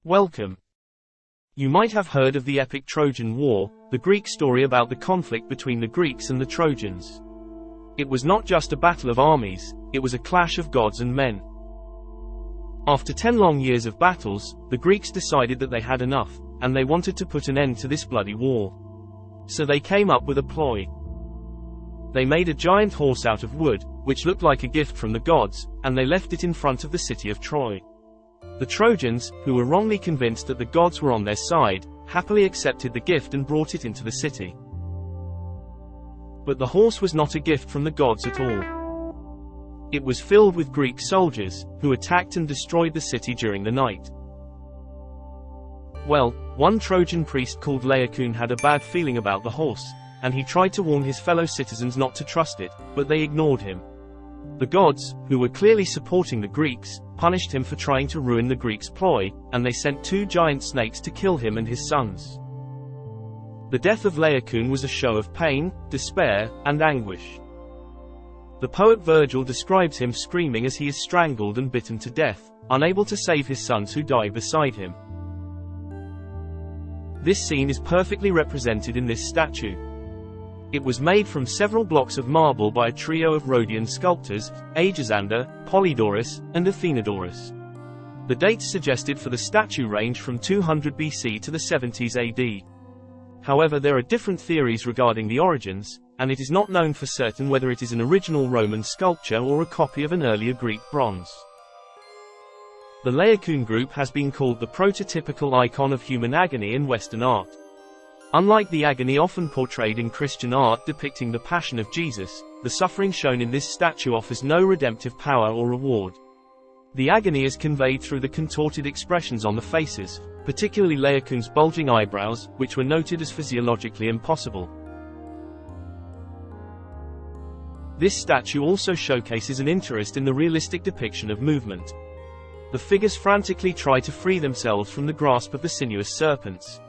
Welcome. You might have heard of the epic Trojan War, the Greek story about the conflict between the Greeks and the Trojans. It was not just a battle of armies, it was a clash of gods and men. After 10 long years of battles, the Greeks decided that they had enough, and they wanted to put an end to this bloody war. So they came up with a ploy. They made a giant horse out of wood, which looked like a gift from the gods, and they left it in front of the city of Troy. The Trojans, who were wrongly convinced that the gods were on their side, happily accepted the gift and brought it into the city. But the horse was not a gift from the gods at all. It was filled with Greek soldiers, who attacked and destroyed the city during the night. Well, one Trojan priest called Laocoon had a bad feeling about the horse, and he tried to warn his fellow citizens not to trust it, but they ignored him. The gods, who were clearly supporting the Greeks, punished him for trying to ruin the Greeks' ploy, and they sent 2 giant snakes to kill him and his sons. The death of Laocoon was a show of pain, despair, and anguish. The poet Virgil describes him screaming as he is strangled and bitten to death, unable to save his sons who die beside him. This scene is perfectly represented in this statue. It was made from several blocks of marble by a trio of Rhodian sculptors, Agesander, Polydorus, and Athenodorus. The dates suggested for the statue range from 200 BC to the 70s AD. However, there are different theories regarding the origins, and it is not known for certain whether it is an original Roman sculpture or a copy of an earlier Greek bronze. The Laocoon group has been called the prototypical icon of human agony in Western art. Unlike the agony often portrayed in Christian art depicting the Passion of Jesus, the suffering shown in this statue offers no redemptive power or reward. The agony is conveyed through the contorted expressions on the faces, particularly Laocoon's bulging eyebrows, which were noted as physiologically impossible. This statue also showcases an interest in the realistic depiction of movement. The figures frantically try to free themselves from the grasp of the sinuous serpents.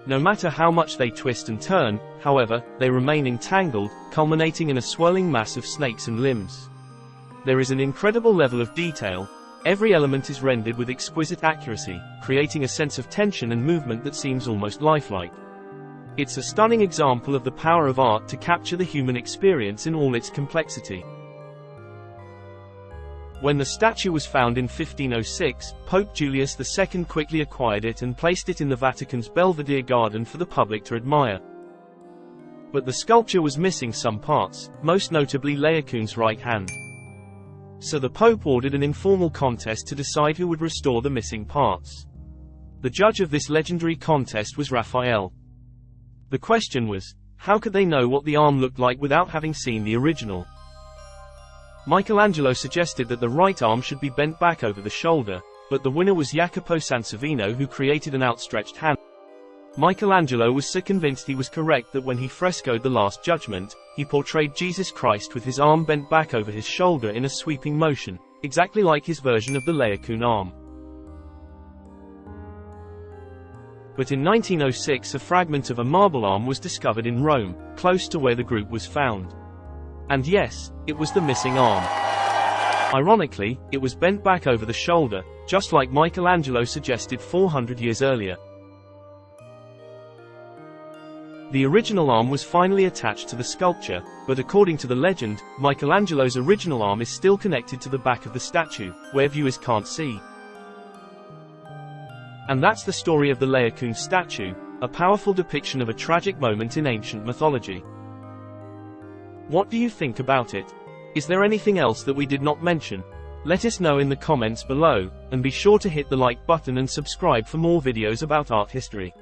No matter how much they twist and turn, however, they remain entangled, culminating in a swirling mass of snakes and limbs. There is an incredible level of detail. Every element is rendered with exquisite accuracy, creating a sense of tension and movement that seems almost lifelike. It's a stunning example of the power of art to capture the human experience in all its complexity. When the statue was found in 1506, Pope Julius II quickly acquired it and placed it in the Vatican's Belvedere garden for the public to admire. But the sculpture was missing some parts, most notably Laocoon's right hand. So the Pope ordered an informal contest to decide who would restore the missing parts. The judge of this legendary contest was Raphael. The question was, how could they know what the arm looked like without having seen the original? Michelangelo suggested that the right arm should be bent back over the shoulder, but the winner was Jacopo Sansovino, who created an outstretched hand. Michelangelo was so convinced he was correct that when he frescoed the Last Judgment, he portrayed Jesus Christ with his arm bent back over his shoulder in a sweeping motion, exactly like his version of the Laocoon arm. But in 1906 a fragment of a marble arm was discovered in Rome, close to where the group was found. And yes, it was the missing arm. Ironically, it was bent back over the shoulder, just like Michelangelo suggested 400 years earlier. The original arm was finally attached to the sculpture, but according to the legend, Michelangelo's original arm is still connected to the back of the statue, where viewers can't see. And that's the story of the Laocoon statue, a powerful depiction of a tragic moment in ancient mythology. What do you think about it? Is there anything else that we did not mention? Let us know in the comments below, and be sure to hit the like button and subscribe for more videos about art history.